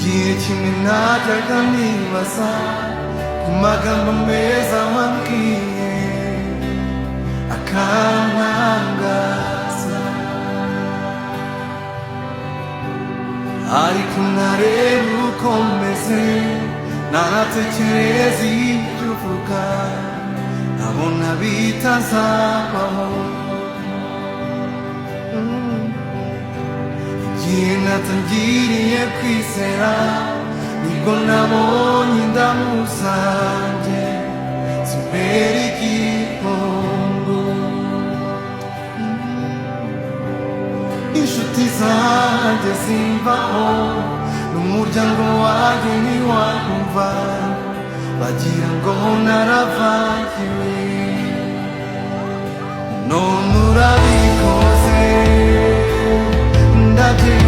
igihe kimwe najyaga nibaza ku magambo meza wambwiye akantangaza, ariko nareba uko meze natekereza ibyo uvuga nkabona bitazabaho. Igihe natangiriye kwizera nibwo nabonye indamu zanjye zimbera igihombo. Inshuti zanjye zimvaho n'umuryango wanjye ntiwakumva, bagira ngo naravagiwe. None urabikoze, ndabyemera